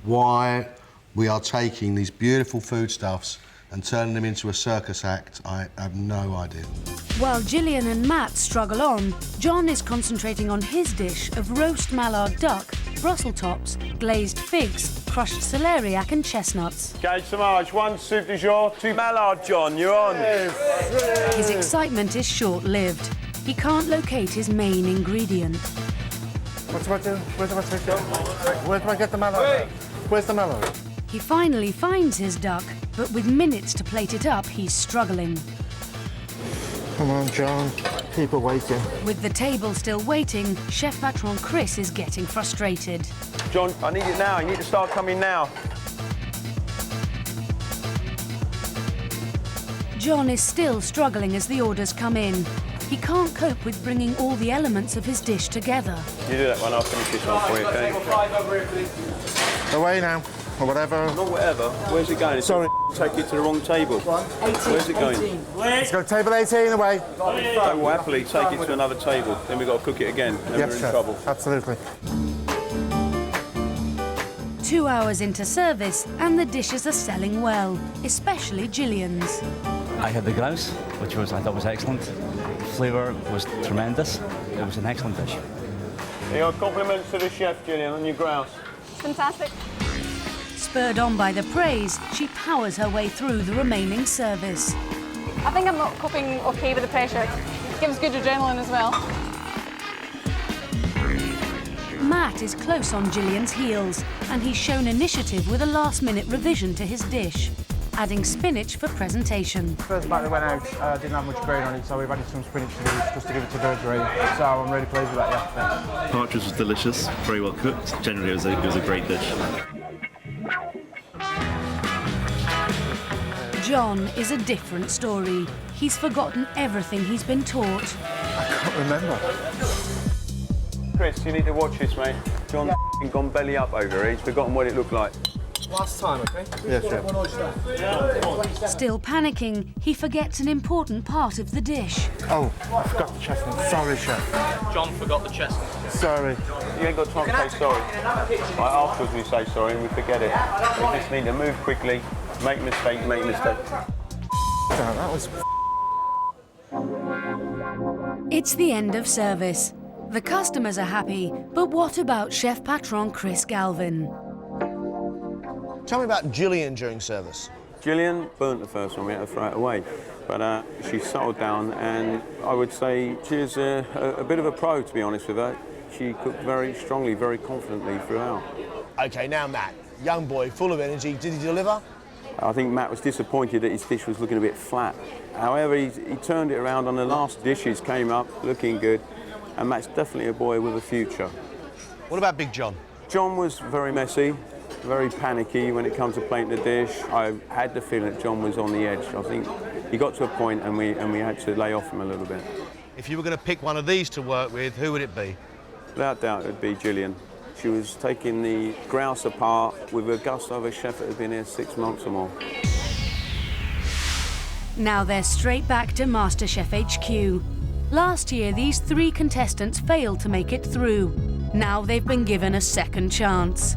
Why we are taking these beautiful foodstuffs and turning them into a circus act, I have no idea. While Jillian and Matt struggle on, John is concentrating on his dish of roast mallard duck, Brussels tops, glazed figs, crushed celeriac and chestnuts. Gage Samaj, 1 soup du jour, 2 mallard, John, you're on. His excitement is short-lived. He can't locate his main ingredient. What do I do? Where do I take it? Where do I get the mallard? Where's the mallard? He finally finds his duck, but with minutes to plate it up, he's struggling. Come on, John. People waiting. With the table still waiting, Chef Patron Chris is getting frustrated. John, I need it now. You need to start coming now. John is still struggling as the orders come in. He can't cope with bringing all the elements of his dish together. You do that one, I'll finish this one for you, OK? Away now, or whatever. Not whatever. Where's it going? Sorry. Take it to the wrong table. 18. Where's it going? 18. Let's go table 18 away. I will happily take it to another table. Then we've got to cook it again. Then Yes, we're in chef. trouble. Absolutely. 2 hours into service, and the dishes are selling well, especially Jillian's. I had the grouse, which I thought was excellent. Flavour was tremendous. It was an excellent dish. Your compliments to the chef, Jillian, on your grouse. Fantastic. Spurred on by the praise, she powers her way through the remaining service. I think I'm not coping okay with the pressure. It gives good adrenaline as well. Matt is close on Jillian's heels, and he's shown initiative with a last-minute revision to his dish, adding spinach for presentation. First batter went out, didn't have much grain on it, so we've added some spinach to it just to give it to bird grain. So I'm really pleased with that, yeah, thanks. Partridge was delicious, very well cooked. Generally, it was a great dish. John is a different story. He's forgotten everything he's been taught. I can't remember. Chris, you need to watch this, mate. John's gone belly up over here. He's forgotten what it looked like. Last time, OK? Yes, chef. Still panicking, he forgets an important part of the dish. Oh, I forgot the chestnut. Sorry, chef. John forgot the chestnut. Sorry. You ain't got time to say sorry. Right, afterwards we say sorry and we forget it. We just need to move quickly, make mistake, make mistake. Damn, that was... It's the end of service. The customers are happy, but what about Chef Patron Chris Galvin? Tell me about Jillian during service. Jillian burnt the first one, we had to throw it away. But she settled down and I would say she's a bit of a pro, to be honest with her. She cooked very strongly, very confidently throughout. OK, now Matt, young boy, full of energy, did he deliver? I think Matt was disappointed that his dish was looking a bit flat. However, he turned it around on the last dishes, came up looking good, and Matt's definitely a boy with a future. What about Big John? John was very messy, very panicky when it comes to plating the dish. I had the feeling that John was on the edge. I think he got to a point and we had to lay off him a little bit. If you were going to pick one of these to work with, who would it be? Without doubt, it would be Jillian. She was taking the grouse apart with a gusto of a chef that had been here 6 months or more. Now they're straight back to MasterChef HQ. Last year, these 3 contestants failed to make it through. Now they've been given a second chance.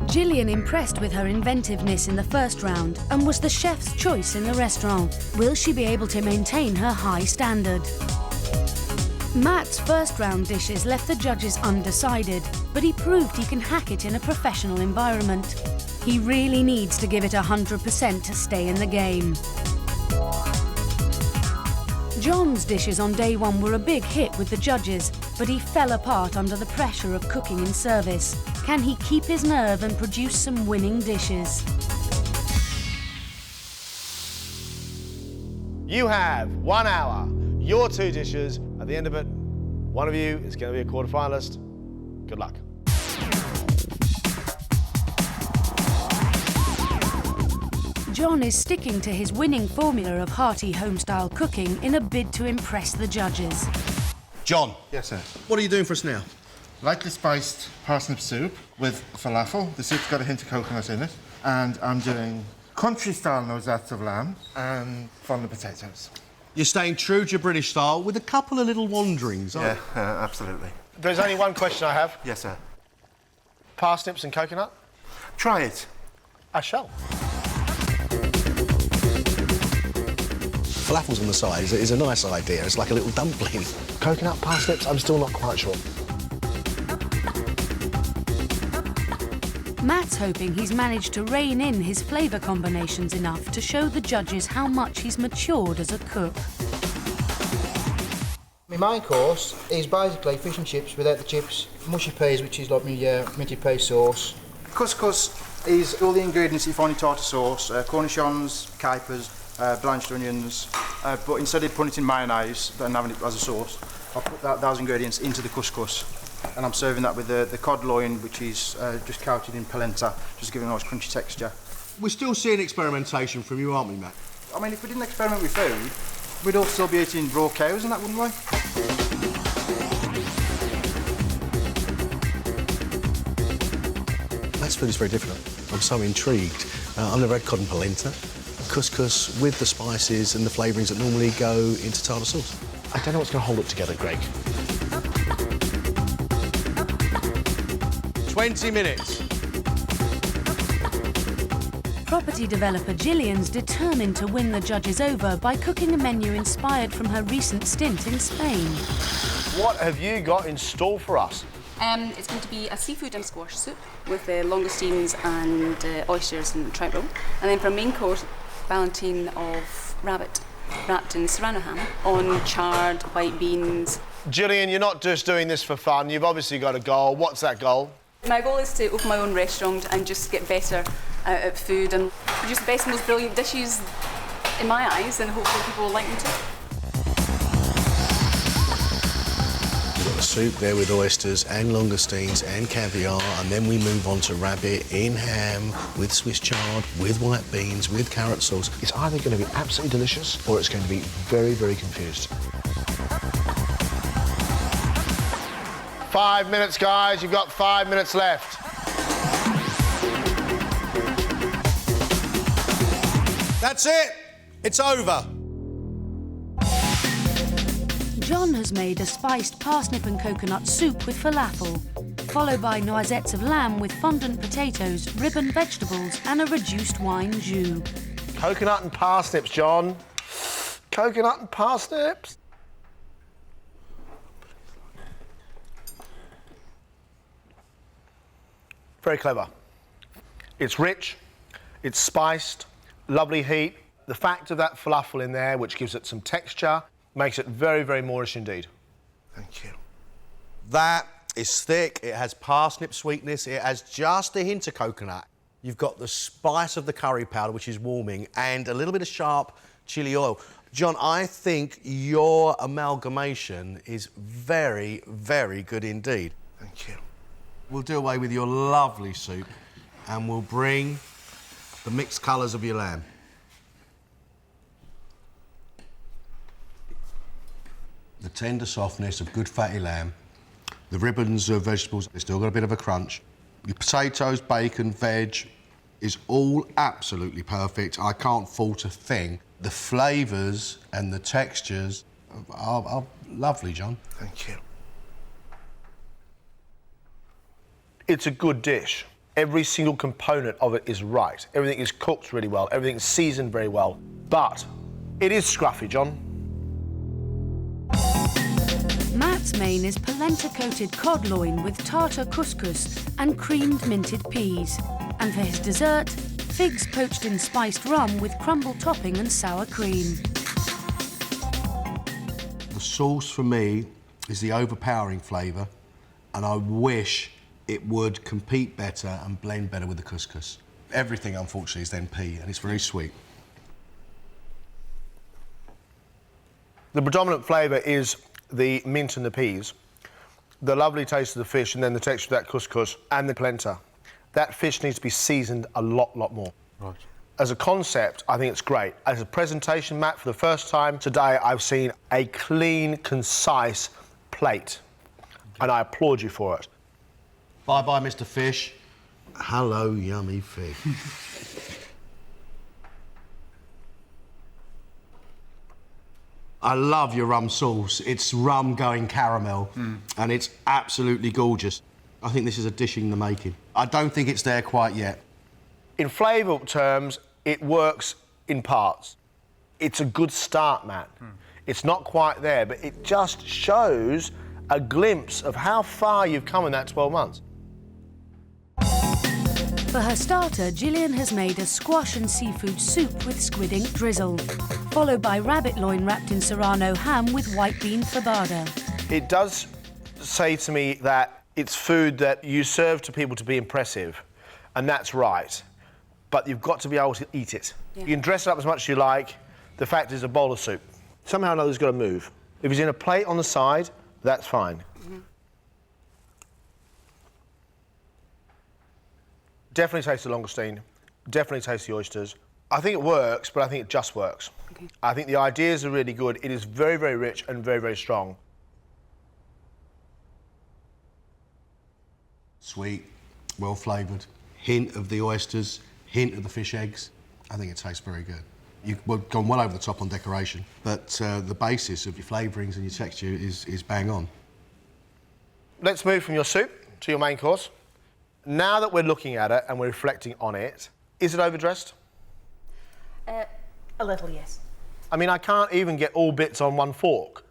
Jillian impressed with her inventiveness in the first round and was the chef's choice in the restaurant. Will she be able to maintain her high standard? Matt's first round dishes left the judges undecided, but he proved he can hack it in a professional environment. He really needs to give it 100% to stay in the game. John's dishes on day 1 were a big hit with the judges, but he fell apart under the pressure of cooking in service. Can he keep his nerve and produce some winning dishes? You have 1 hour, your 2 dishes. At the end of it, one of you is going to be a quarter-finalist. Good luck. John is sticking to his winning formula of hearty home-style cooking in a bid to impress the judges. John. Yes, sir. What are you doing for us now? Lightly spiced parsnip soup with falafel. The soup's got a hint of coconut in it. And I'm doing country-style nosettes of lamb and fondant potatoes. You're staying true to your British style with a couple of little wanderings, aren't you? Yeah, absolutely. There's only one question I have. Yes, sir. Parsnips and coconut? Try it. I shall. Falafels on the side is a nice idea. It's like a little dumpling. Coconut parsnips, I'm still not quite sure. Matt's hoping he's managed to rein in his flavour combinations enough to show the judges how much he's matured as a cook. My main course is basically fish and chips without the chips, mushy peas, which is like my minty pea sauce. Couscous is all the ingredients you find in tartar sauce, cornichons, capers, blanched onions, but instead of putting it in mayonnaise and having it as a sauce, I put those ingredients into the couscous. And I'm serving that with the cod loin, which is just coated in polenta, just giving a nice crunchy texture. We're still seeing experimentation from you, aren't we, Matt? I mean, if we didn't experiment with food, we'd all still be eating raw cows and that, wouldn't we? Matt's food is very different. I'm so intrigued. I've never had cod and polenta. Couscous with the spices and the flavourings that normally go into tartar sauce. I don't know what's going to hold it together, Greg. 20 minutes. Property developer Jillian's determined to win the judges over by cooking a menu inspired from her recent stint in Spain. What have you got in store for us? It's going to be a seafood and squash soup with langoustines and oysters and trout roll. And then for a main course, ballantine of rabbit wrapped in serrano ham on charred white beans. Jillian, you're not just doing this for fun. You've obviously got a goal. What's that goal? My goal is to open my own restaurant and just get better at food and produce the best, most brilliant dishes in my eyes, and hopefully people will like them too. We've got the soup there with oysters and langoustines and caviar, and then we move on to rabbit in ham with Swiss chard, with white beans, with carrot sauce. It's either going to be absolutely delicious or it's going to be very, very confused. 5 minutes, guys. You've got 5 minutes left. That's it. It's over. John has made a spiced parsnip and coconut soup with falafel, followed by noisettes of lamb with fondant potatoes, ribbon vegetables and a reduced wine jus. Coconut and parsnips, John. Coconut and parsnips. Very clever. It's rich, it's spiced, lovely heat. The fact of that falafel in there, which gives it some texture, makes it very, very Moorish indeed. Thank you. That is thick. It has parsnip sweetness. It has just a hint of coconut. You've got the spice of the curry powder, which is warming, and a little bit of sharp chili oil. John, I think your amalgamation is very, very good indeed. Thank you. We'll do away with your lovely soup and we'll bring the mixed colours of your lamb. The tender softness of good fatty lamb, the ribbons of vegetables, they've still got a bit of a crunch. Your potatoes, bacon, veg is all absolutely perfect. I can't fault a thing. The flavours and the textures are lovely, John. Thank you. It's a good dish. Every single component of it is right. Everything is cooked really well. Everything is seasoned very well. But it is scruffy, John. Matt's main is polenta-coated cod loin with tartar couscous and creamed minted peas. And for his dessert, figs poached in spiced rum with crumble topping and sour cream. The sauce for me is the overpowering flavour, and I wish it would compete better and blend better with the couscous. Everything, unfortunately, is then pea, and it's very sweet. The predominant flavour is the mint and the peas, the lovely taste of the fish, and then the texture of that couscous and the polenta. That fish needs to be seasoned a lot more. Right. As a concept, I think it's great. As a presentation, Matt, for the first time today, I've seen a clean, concise plate, and I applaud you for it. Bye-bye, Mr. Fish. Hello, yummy fig. I love your rum sauce. It's rum going caramel, and it's absolutely gorgeous. I think this is a dish in the making. I don't think it's there quite yet. In flavour terms, it works in parts. It's a good start, Matt. It's not quite there, but it just shows a glimpse of how far you've come in that 12 months. For her starter, Jillian has made a squash and seafood soup with squid ink drizzle, followed by rabbit loin wrapped in serrano ham with white bean fabada. It does say to me that it's food that you serve to people to be impressive, and that's right. But you've got to be able to eat it. Yeah. You can dress it up as much as you like. The fact is, a bowl of soup. Somehow or another, it's got to move. If it's in a plate on the side, that's fine. Definitely taste the langoustine. Definitely taste the oysters. I think it works, but I think it just works. Okay. I think the ideas are really good. It is very, very rich and very, very strong. Sweet, well flavoured, hint of the oysters, hint of the fish eggs. I think it tastes very good. You've gone well over the top on decoration, but the basis of your flavourings and your texture is bang on. Let's move from your soup to your main course. Now that we're looking at it and we're reflecting on it, is it overdressed? A little, yes. I mean, I can't even get all bits on one fork.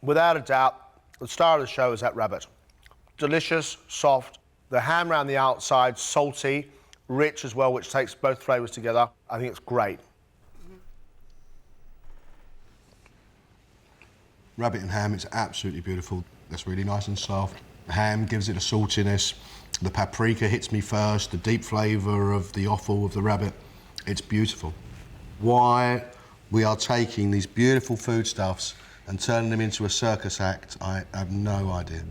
Without a doubt, the star of the show is that rabbit. Delicious, soft, the ham around the outside, salty, rich as well, which takes both flavours together. I think it's great. Rabbit and ham is absolutely beautiful. It's really nice and soft. The ham gives it a saltiness. The paprika hits me first, the deep flavour of the offal of the rabbit. It's beautiful. Why we are taking these beautiful foodstuffs and turning them into a circus act, I have no idea.